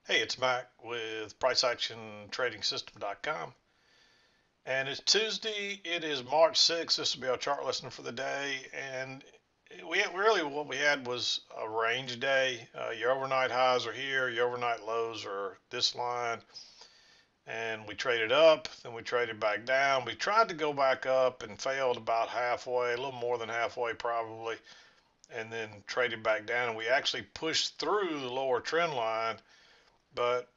Hey, it's Mac with PriceActionTradingSystem.com. And it's Tuesday. It is March 6th. This will be our chart lesson for the day. And really what we had was a range day. Your overnight highs are here, your overnight lows are this line. And we traded up, then we traded back down. We tried to go back up and failed about halfway, a little more than halfway probably, and then traded back down. And we actually pushed through the lower trend line, but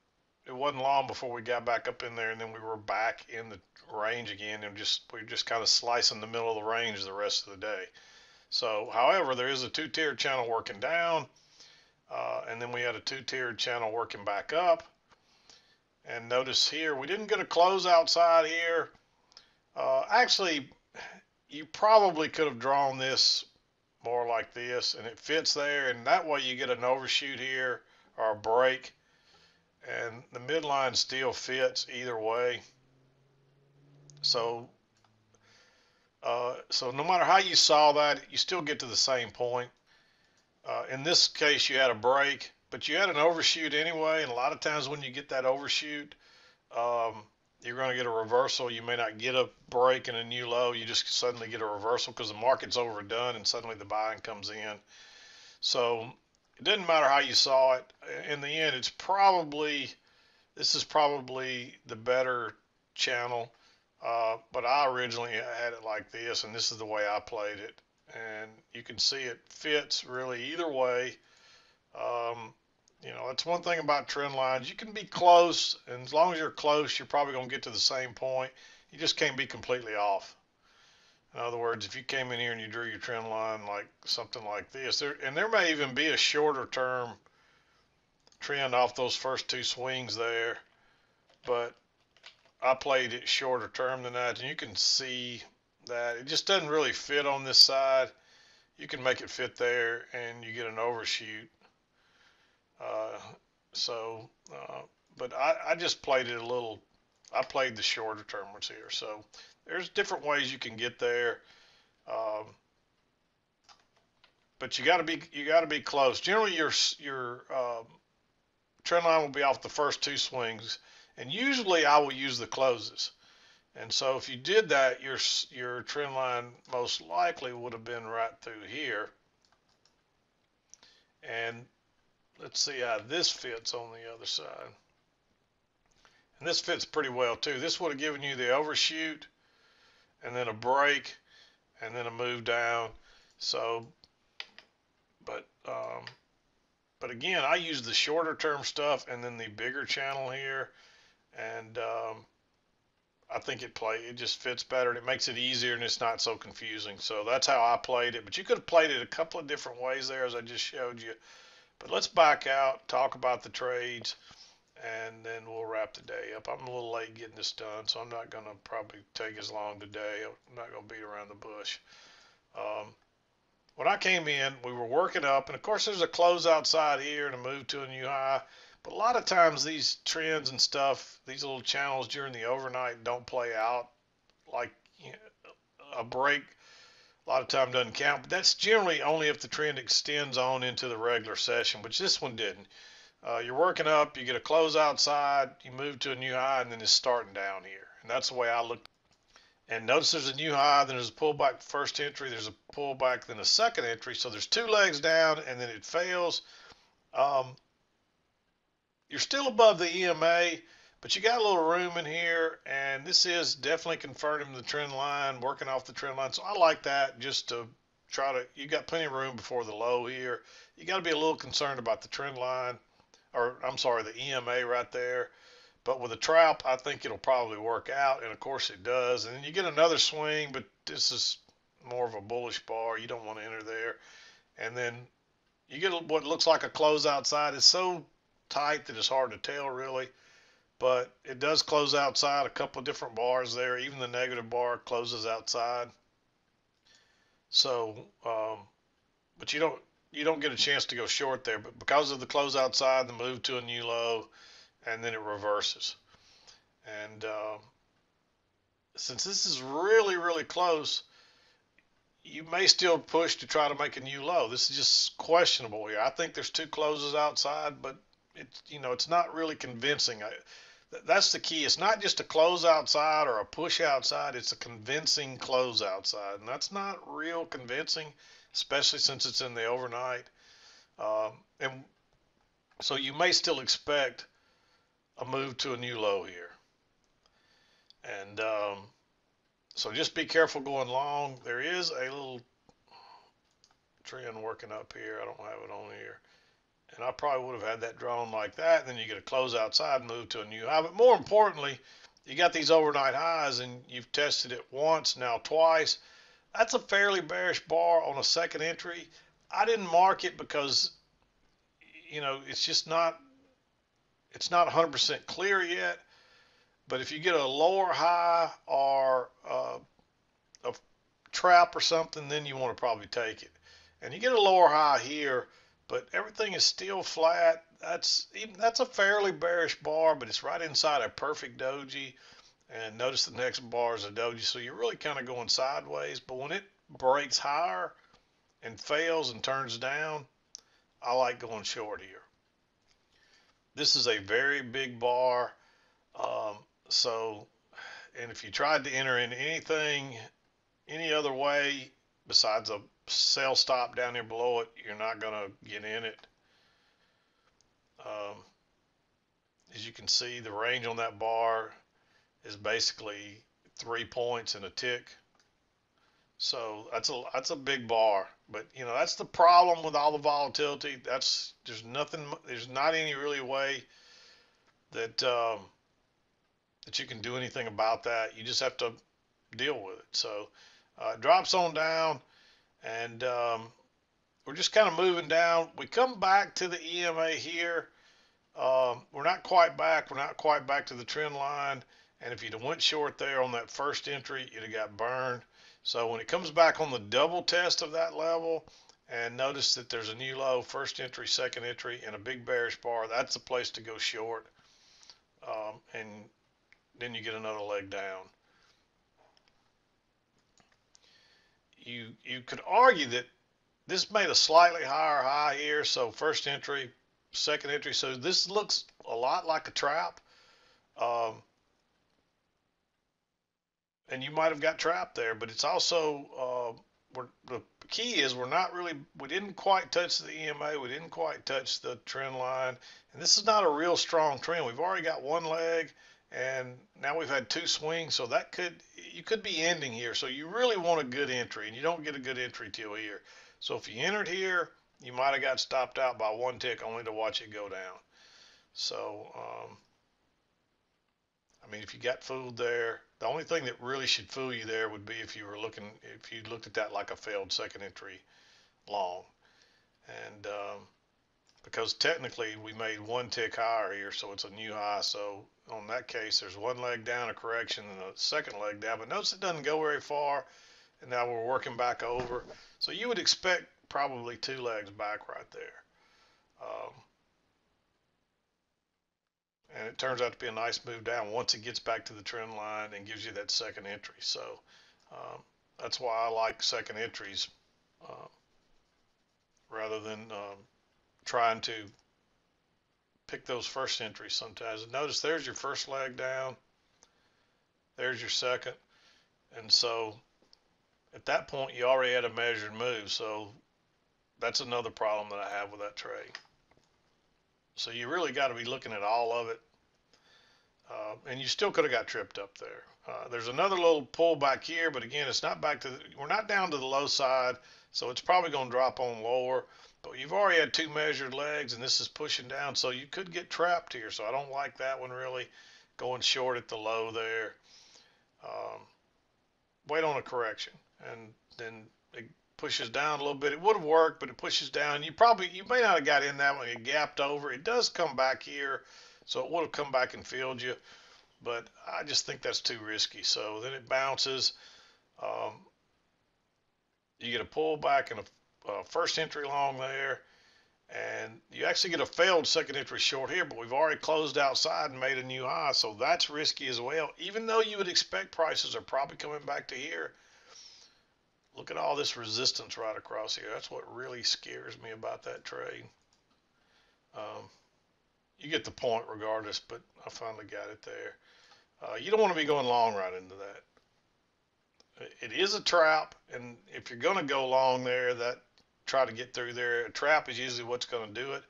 it wasn't long before we got back up in there, and then we were back in the range again, and we were just kind of slicing the middle of the range the rest of the day. So, however, there is a two-tiered channel working down, and then we had a two-tiered channel working back up. And notice here, we didn't get a close outside here. Actually, you probably could have drawn this more like this, and it fits there, and that way you get an overshoot here or a break, and the midline still fits either way. So, so no matter how you saw that, you still get to the same point. In this case, you had a break, but you had an overshoot anyway. And a lot of times when you get that overshoot, you're going to get a reversal. You may not get a break and a new low. You just suddenly get a reversal because the market's overdone and suddenly the buying comes in. So it didn't matter how you saw it. In the end, this is probably the better channel. But I originally had it like this, and this is the way I played it. And you can see it fits really either way. That's one thing about trend lines. You can be close, and as long as you're close, you're probably going to get to the same point. You just can't be completely off. In other words, if you came in here and you drew your trend line like something like this, and there may even be a shorter term trend off those first two swings there, but I played it shorter term than that, and you can see that it just doesn't really fit on this side. You can make it fit there, and you get an overshoot. Uh, so, but I just played it a little. I played the shorter term ones here. So there's different ways you can get there, um, but you got to be close. Generally, your trend line will be off the first two swings, and usually I will use the closes. And so if you did that, your trend line most likely would have been right through here. And let's see how this fits on the other side. And this fits pretty well too. This would have given you the overshoot and then a break and then a move down. So, but but again, I use the shorter term stuff and then the bigger channel here, and I think it just fits better and it makes it easier and it's not so confusing. So that's how I played it. But you could have played it a couple of different ways there, as I just showed you. But let's back out, talk about the trades, and then we'll wrap the day up. I'm a little late getting this done, so I'm not going to probably take as long today. I'm not going to beat around the bush. Um, when I came in, we were working up, and of course there's a close outside here and a move to a new high. But a lot of times these trends and stuff, these little channels during the overnight don't play out like a break. A lot of time doesn't count, but that's generally only if the trend extends on into the regular session, which this one didn't. You're working up, you get a close outside, you move to a new high, and then it's starting down here. And that's the way I look. And notice there's a new high, then there's a pullback first entry, there's a pullback, then a second entry. So there's two legs down, and then it fails. Um, you're still above the EMA, but you got a little room in here, and this is definitely confirming the trend line, working off the trend line. So I like that just to try to, you got plenty of room before the low here. You got to be a little concerned about the trend line, or I'm sorry, the EMA right there. But with a trap, I think it'll probably work out, and of course it does. And then you get another swing, but this is more of a bullish bar. You don't want to enter there. And then you get what looks like a close outside. It's so tight that it's hard to tell really, but it does close outside a couple of different bars there. Even the negative bar closes outside. So, but you don't get a chance to go short there. But because of the close outside, the move to a new low, and then it reverses. And since this is really, really close, you may still push to try to make a new low. This is just questionable here. I think there's two closes outside, but it's not really convincing. That's the key. It's not just a close outside or a push outside. It's a convincing close outside, and that's not real convincing, especially since it's in the overnight. And so you may still expect a move to a new low here. And so just be careful going long. There is a little trend working up here. I don't have it on here. And I probably would have had that drawn like that. And then you get a close outside, move to a new high. But more importantly, you got these overnight highs and you've tested it once, now twice. That's a fairly bearish bar on a second entry. I didn't mark it because, it's just it's not 100% clear yet. But if you get a lower high or a trap or something, then you want to probably take it. And you get a lower high here, but everything is still flat. That's a fairly bearish bar, but it's right inside a perfect doji. And notice the next bar is a doji, so you're really kind of going sideways. But when it breaks higher and fails and turns down, I like going short here. This is a very big bar. And if you tried to enter in anything any other way besides a sell stop down here below it, you're not going to get in it. As you can see, the range on that bar is basically 3 points and a tick. So that's a big bar. But that's the problem with all the volatility. There's not any really way that that you can do anything about that. You just have to deal with it. So it drops on down, and we're just kind of moving down. We come back to the EMA here. We're not quite back. We're not quite back to the trend line. And if you'd have went short there on that first entry, you'd have got burned. So when it comes back on the double test of that level, and notice that there's a new low, first entry, second entry, and a big bearish bar, that's the place to go short. And then you get another leg down. You could argue that this made a slightly higher high here, so first entry, second entry, so this looks a lot like a trap. And you might have got trapped there, but it's also the key is we didn't quite touch the EMA, we didn't quite touch the trend line, and this is not a real strong trend. We've already got one leg, and now we've had two swings, so you could be ending here. So you really want a good entry, and you don't get a good entry till here. So if you entered here, you might have got stopped out by one tick only to watch it go down. So I mean, if you got fooled there, the only thing that really should fool you there would be if you looked at that like a failed second entry long. And because technically we made one tick higher here, so it's a new high. So on that case, there's one leg down, a correction, and a second leg down. But notice it doesn't go very far, and now we're working back over. So you would expect probably two legs back right there. And it turns out to be a nice move down once it gets back to the trend line and gives you that second entry. So that's why I like second entries rather than trying to pick those first entries sometimes. And notice there's your first leg down, there's your second, and so at that point you already had a measured move. So that's another problem that I have with that trade. So you really got to be looking at all of it. And you still could have got tripped up there. There's another little pullback here, but again, it's not back to we're not down to the low side, so it's probably going to drop on lower. But you've already had two measured legs, and this is pushing down, so you could get trapped here. So I don't like that one really, going short at the low there. Wait on a correction, and then it pushes down a little bit. It would have worked, but it pushes down. You may not have got in that one. It gapped over. It does come back here, so it would have come back and filled you, but I just think that's too risky. So then it bounces. You get a pullback and a first entry long there, and you actually get a failed second entry short here, but we've already closed outside and made a new high, so that's risky as well. Even though you would expect prices are probably coming back to here, look at all this resistance right across here. That's what really scares me about that trade. you get the point regardless, but I finally got it there. You don't want to be going long right into that. It is a trap, and if you're going to go long there, that try to get through there. A trap is usually what's going to do it.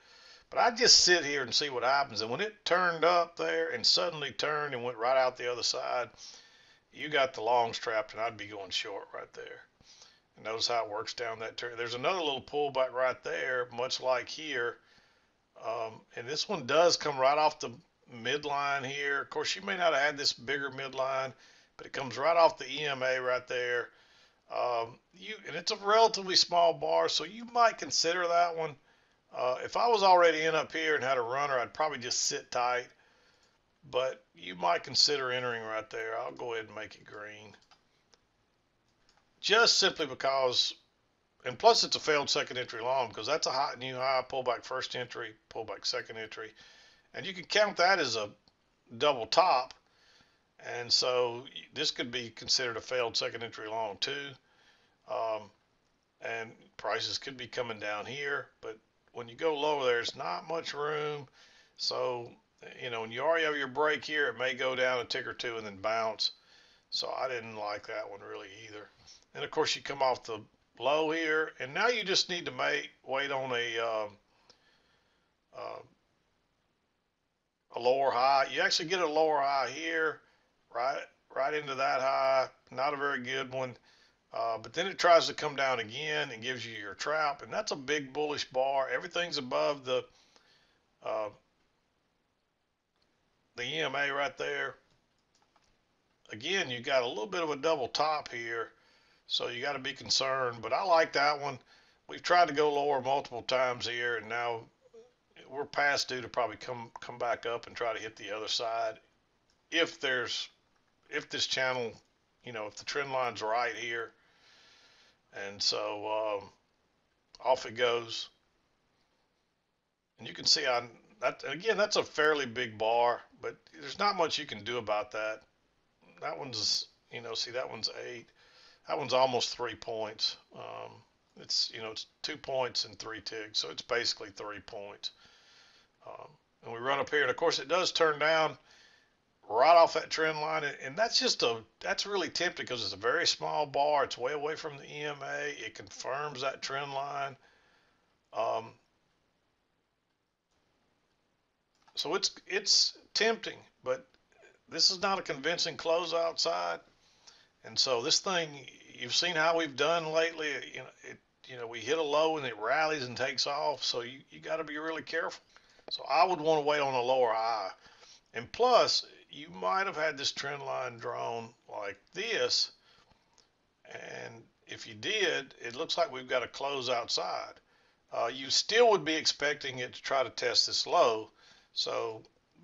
But I just sit here and see what happens. And when it turned up there and suddenly turned and went right out the other side, you got the longs trapped, and I'd be going short right there. And notice how it works down that turn. There's another little pullback right there, much like here. And this one does come right off the midline here. Of course, you may not have had this bigger midline, but it comes right off the EMA right there. And it's a relatively small bar, so you might consider that one. If I was already in up here and had a runner, I'd probably just sit tight. But you might consider entering right there. I'll go ahead and make it green. Just simply because, and plus it's a failed second entry long, because that's a high, new high, pullback first entry, pullback second entry. And you can count that as a double top. And so this could be considered a failed second entry long too. And prices could be coming down here, but when you go lower, there's not much room. So, when you already have your break here, it may go down a tick or two and then bounce. So I didn't like that one really either. And of course, you come off the low here, and now you just need to wait on a lower high. You actually get a lower high here, right into that high. Not a very good one. But then it tries to come down again and gives you your trap, and that's a big bullish bar. Everything's above the EMA right there. Again, you got a little bit of a double top here, so you got to be concerned. But I like that one. We've tried to go lower multiple times here, and now we're past due to probably come back up and try to hit the other side. If this channel, if the trend line's right here. And so off it goes. And you can see that's a fairly big bar, but there's not much you can do about that. That one's, see, that one's 8. That one's almost 3 points. It's 2 points and 3 ticks, so it's basically 3 points. And we run up here, and of course it does turn down right off that trend line, and that's really tempting because it's a very small bar. It's way away from the EMA. It confirms that trend line. So it's tempting, but this is not a convincing close outside. And so this thing, you've seen how we've done lately. We hit a low and it rallies and takes off. So you got to be really careful. So I would want to wait on a lower high. And plus, you might have had this trend line drawn like this, and if you did, it looks like we've got a close outside. You still would be expecting it to try to test this low,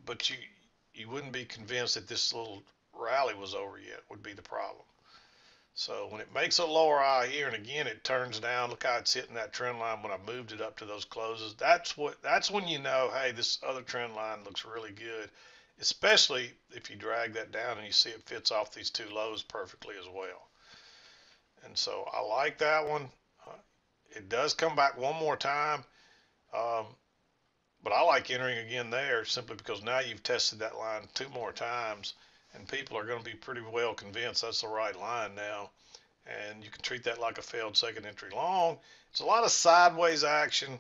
but you wouldn't be convinced that this little rally was over yet, would be the problem. So when it makes a lower high here, and again it turns down, look how it's hitting that trend line when I moved it up to those closes. That's when you know, hey, this other trend line looks really good. Especially if you drag that down and you see it fits off these two lows perfectly as well. And so I like that one. It does come back one more time, but I like entering again there simply because now you've tested that line 2 more times, and people are going to be pretty well convinced that's the right line now. And you can treat that like a failed second entry long. It's a lot of sideways action.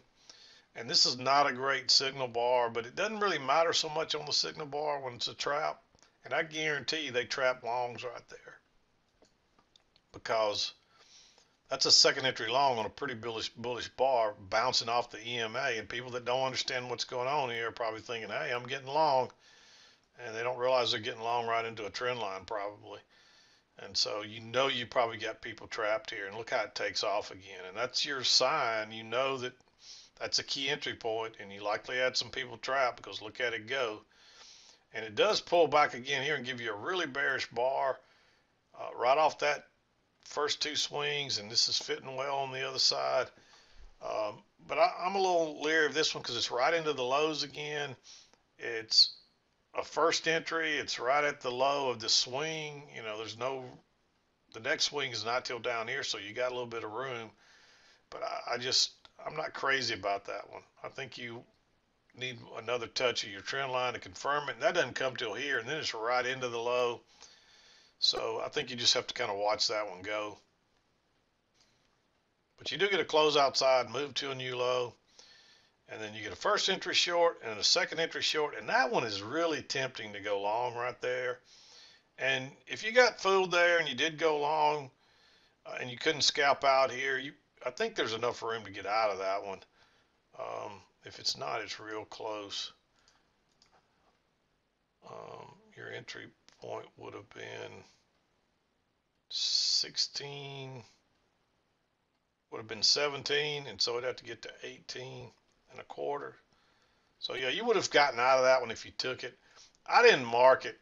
And this is not a great signal bar, but it doesn't really matter so much on the signal bar when it's a trap. And I guarantee you they trap longs right there, because that's a second entry long on a pretty bullish bar bouncing off the EMA. And people that don't understand what's going on here are probably thinking, hey, I'm getting long. And they don't realize they're getting long right into a trend line probably. And so you probably got people trapped here. And look how it takes off again. And that's your sign. You know that that's a key entry point, and you likely had some people trapped because look at it go. And it does pull back again here and give you a really bearish bar right off that first 2 swings, and this is fitting well on the other side. But I'm a little leery of this one because it's right into the lows again. It's a first entry. It's right at the low of the swing. The next swing is not till down here, so you got a little bit of room. But I'm not crazy about that one. I think you need another touch of your trend line to confirm it. And that doesn't come till here, and then it's right into the low. So I think you just have to kind of watch that one go. But you do get a close outside, move to a new low, and then you get a first entry short and a second entry short, and that one is really tempting to go long right there. And if you got fooled there and you did go long and you couldn't scalp out here, I think there's enough room to get out of that one. If it's not, it's real close. Your entry point would have been 16, would have been 17, and so it'd have to get to 18 and a quarter. So yeah, you would have gotten out of that one if you took it. I didn't mark it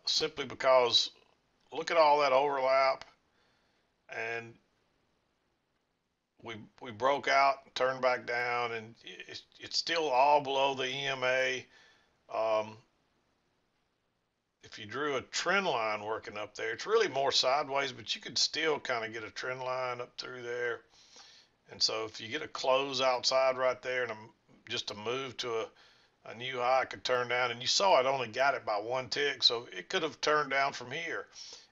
simply because look at all that overlap, and we broke out, turned back down, and it's still all below the EMA. If you drew a trend line working up there, it's really more sideways, but you could still kind of get a trend line up through there. And so if you get a close outside right there and just a move to a new high, could turn down. And you saw it only got it by one tick, so it could have turned down from here.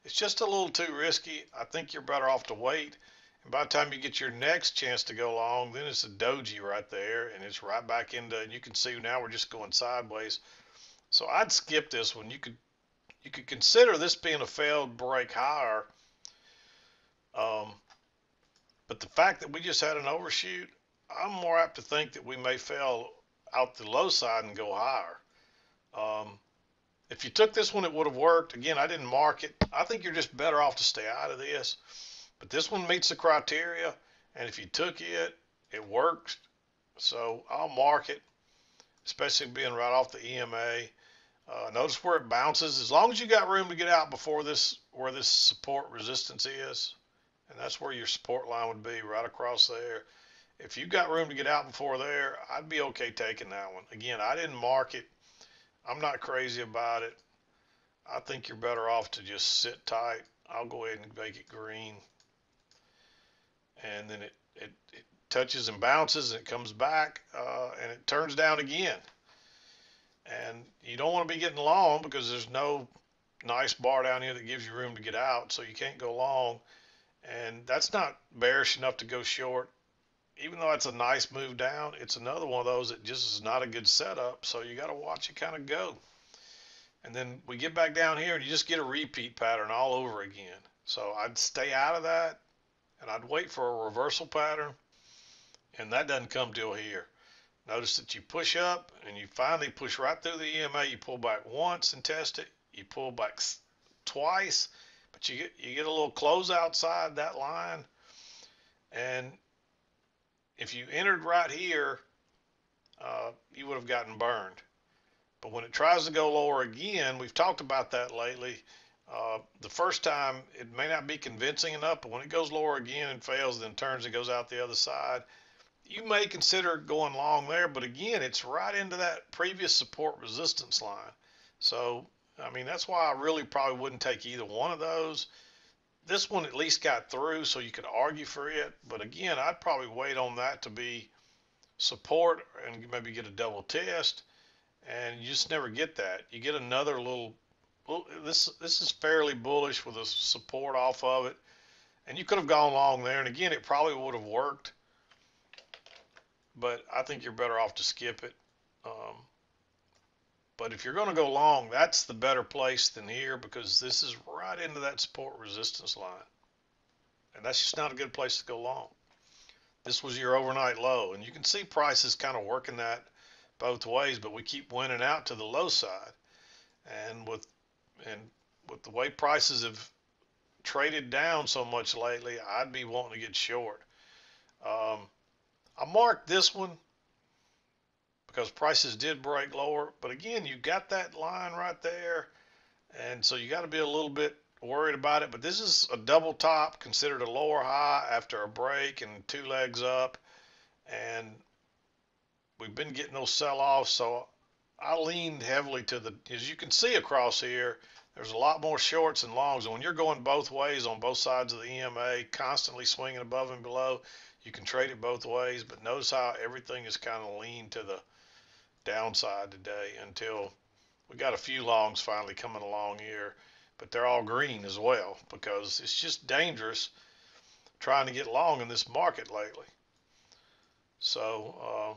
It's just a little too risky. I think you're better off to wait. And by the time you get your next chance to go long, then it's a doji right there, and it's right back into, and you can see now we're just going sideways. So I'd skip this one. You could consider this being a failed break higher. But the fact that we just had an overshoot, I'm more apt to think that we may fail out the low side and go higher. If you took this one, it would have worked. Again, I didn't mark it. I think you're just better off to stay out of this. But this one meets the criteria, and if you took it, it works. So I'll mark it, especially being right off the EMA. Notice where it bounces. As long as you got room to get out before this, where this support resistance is, and that's where your support line would be, right across there. If you got room to get out before there, I'd be okay taking that one. Again, I didn't mark it. I'm not crazy about it. I think you're better off to just sit tight. I'll go ahead and make it green. And then it touches and bounces, and it comes back, and it turns down again. And you don't want to be getting long because there's no nice bar down here that gives you room to get out, so you can't go long. And that's not bearish enough to go short. Even though it's a nice move down, it's another one of those that just is not a good setup, so you got to watch it kind of go. And then we get back down here, and you just get a repeat pattern all over again. So I'd stay out of that, and I'd wait for a reversal pattern, and that doesn't come till here. Notice that you push up and you finally push right through the EMA. You pull back once and test it. You pull back twice, but you get a little close outside that line. And if you entered right here, you would have gotten burned. But when it tries to go lower again, we've talked about that lately. The first time it may not be convincing enough, but when it goes lower again and fails, then turns and goes out the other side, you may consider going long there, but again, it's right into that previous support resistance line. So, I mean, that's why I really probably wouldn't take either one of those. This one at least got through, so you could argue for it. But again, I'd probably wait on that to be support and maybe get a double test. And you just never get that. You get another little, this is fairly bullish with a support off of it. And you could have gone long there. And again, it probably would have worked. But I think you're better off to skip it. But if you're going to go long, that's the better place than here, because this is right into that support resistance line. And that's just not a good place to go long. This was your overnight low, and you can see prices kind of working that both ways, but we keep winning out to the low side. And with the way prices have traded down so much lately, I'd be wanting to get short. I marked this one because prices did break lower, but again, you got that line right there, and so you got to be a little bit worried about it. But this is a double top, considered a lower high after a break and two legs up, and we've been getting those sell-offs, so I leaned heavily to the, as you can see across here, There's a lot more shorts than longs. And when you're going both ways on both sides of the EMA, constantly swinging above and below, you can trade it both ways. But notice how everything is kind of lean to the downside today until we got a few longs finally coming along here. But they're all green as well because it's just dangerous trying to get long in this market lately. So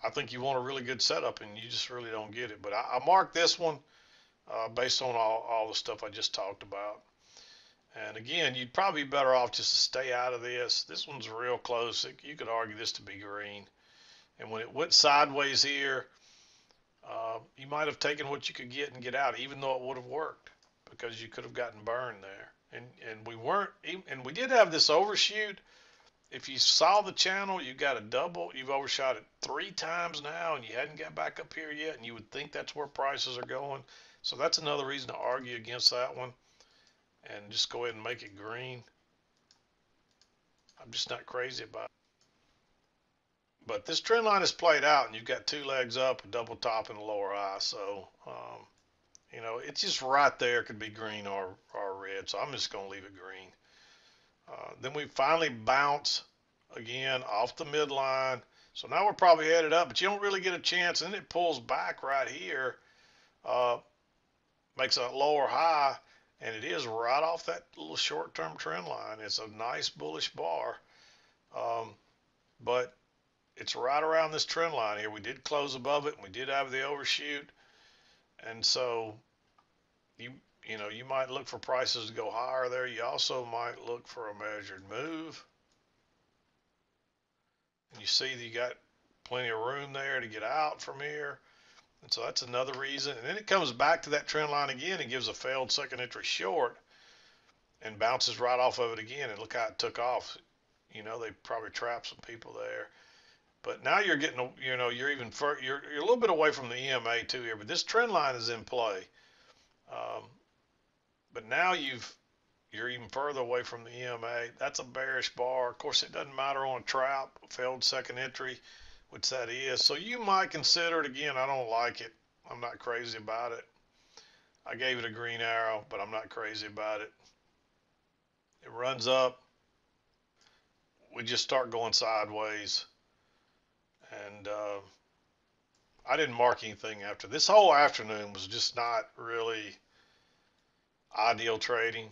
I think you want a really good setup and you just really don't get it. But I marked this one based on all the stuff I just talked about. And again, you'd probably be better off just to stay out of this. This one's real close. You could argue this to be green. And when it went sideways here, you might have taken what you could get and get out, even though it would have worked, because you could have gotten burned there. And we weren't, and we did have this overshoot. If you saw the channel, you got a double. You've overshot it 3 times now, and you hadn't got back up here yet. And you would think that's where prices are going. So that's another reason to argue against that one, and just go ahead and make it green. I'm just not crazy about it. But this trend line is played out, and you've got 2 legs up, a double top, and a lower high. So, you know, it's just right there. It could be green or red. So I'm just going to leave it green. Then we finally bounce again off the midline. So now we're probably headed up, but you don't really get a chance. And then it pulls back right here, makes a lower high, and it is right off that little short-term trend line. It's a nice bullish bar, but it's right around this trend line here. We did close above it, and we did have the overshoot, and so you know, you might look for prices to go higher there. You also might look for a measured move. And you see that you got plenty of room there to get out from here. And so that's another reason. And then it comes back to that trend line again and gives a failed second entry short and bounces right off of it again. And look how it took off. You know, they probably trapped some people there. But now you're getting, you know, you're a little bit away from the EMA too here. But this trend line is in play. But now you're even further away from the EMA. That's a bearish bar. Of course, it doesn't matter on a trap, failed second entry, which that is. So you might consider it again. I don't like it. I'm not crazy about it. I gave it a green arrow, but I'm not crazy about it. It runs up. We just start going sideways. And I didn't mark anything after. This whole afternoon was just not really ideal trading,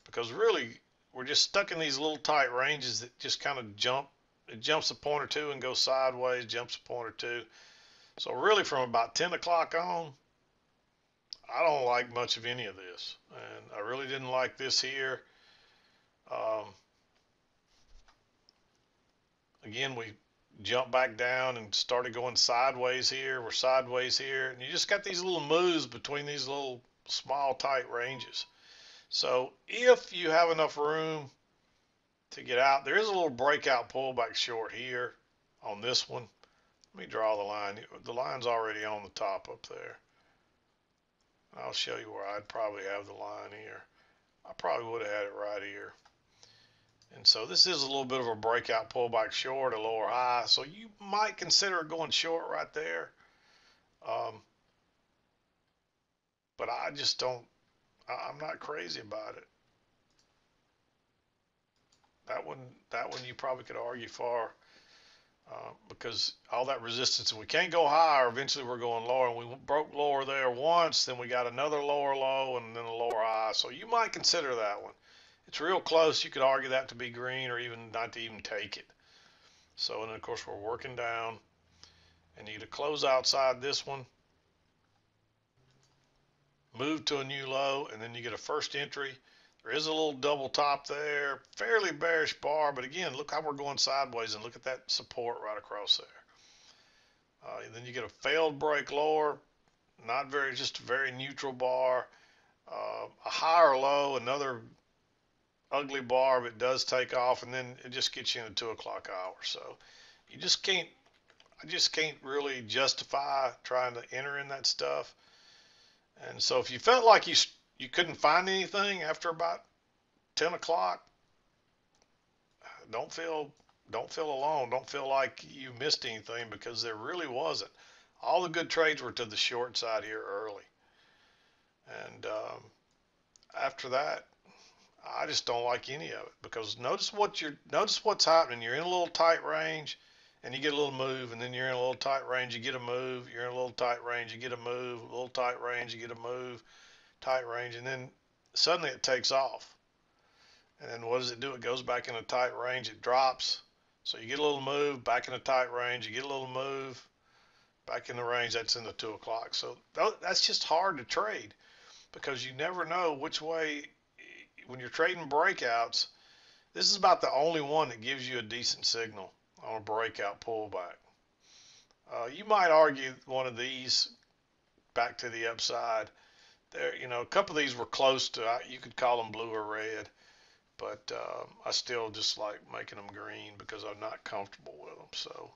because really we're just stuck in these little tight ranges that just kind of jump. It jumps a point or two and goes sideways, jumps a point or two. So really from about 10 o'clock on, I don't like much of any of this. And I really didn't like this here. Again, we jumped back down and started going sideways here. We're sideways here. And you just got these little moves between these little small tight ranges. So if you have enough room to get out, there is a little breakout pullback short here on this one. Let me draw the line. The line's already on the top up there. I'll show you where I'd probably have the line here. I probably would have had it right here. And so this is a little bit of a breakout pullback short, a lower high. So you might consider going short right there. But I just don't, I'm not crazy about it. That one you probably could argue for, because all that resistance, and we can't go higher. Eventually we're going lower, and we broke lower there once, then we got another lower low and then a lower high. So you might consider that one. It's real close. You could argue that to be green, or even not to even take it. So, and then of course we're working down, and you get a close outside this one, move to a new low, and then you get a first entry. There is a little double top there, fairly bearish bar, but again, look how we're going sideways, and look at that support right across there. And then you get a failed break lower, not very, just a very neutral bar, a higher low, another ugly bar, but it does take off, and then it just gets you in the 2 o'clock hour. So you just can't, I just can't really justify trying to enter in that stuff. And so if you felt like you couldn't find anything after about 10 o'clock, don't feel alone. Don't feel like you missed anything, because there really wasn't. All the good trades were to the short side here early. And after that, I just don't like any of it, because notice what's happening. You're in a little tight range, and you get a little move, and then you're in a little tight range, you get a move. You're in a little tight range, you get a move. A little tight range, you get a move. Tight range, and then suddenly it takes off. And then what does it do? It goes back in a tight range. It drops. So you get a little move, back in a tight range. You get a little move, back in the range. That's in the 2 o'clock. So that's just hard to trade, because you never know which way. When you're trading breakouts, this is about the only one that gives you a decent signal on a breakout pullback. You might argue one of these back to the upside. There, a couple of these were close to, you could call them blue or red, but I still just like making them green because I'm not comfortable with them. So,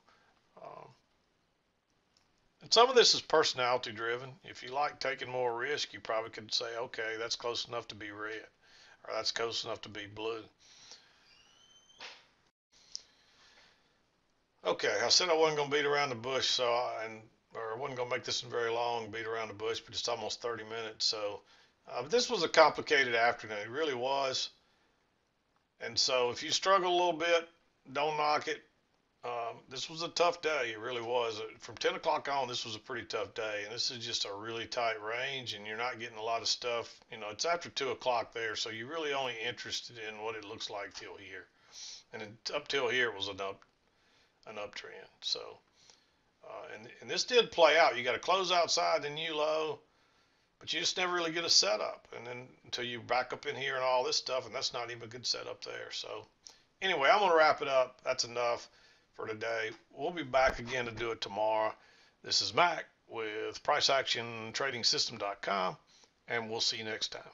and some of this is personality driven. If you like taking more risk, you probably could say, okay, that's close enough to be red, or that's close enough to be blue. Okay, I said I wasn't going to beat around the bush, or I wasn't going to make this one very long, beat around the bush, but it's almost 30 minutes. So, but this was a complicated afternoon. It really was. And so if you struggle a little bit, don't knock it. This was a tough day. It really was. From 10 o'clock on, this was a pretty tough day. And this is just a really tight range, and you're not getting a lot of stuff. It's after 2 o'clock there, so you're really only interested in what it looks like till here. And up till here it was an uptrend. So, and this did play out. You got to close outside the new low, but you just never really get a setup. And then until you back up in here and all this stuff, and that's not even a good setup there. So anyway, I'm going to wrap it up. That's enough for today. We'll be back again to do it tomorrow. This is Mac with PriceActionTradingSystem.com, and we'll see you next time.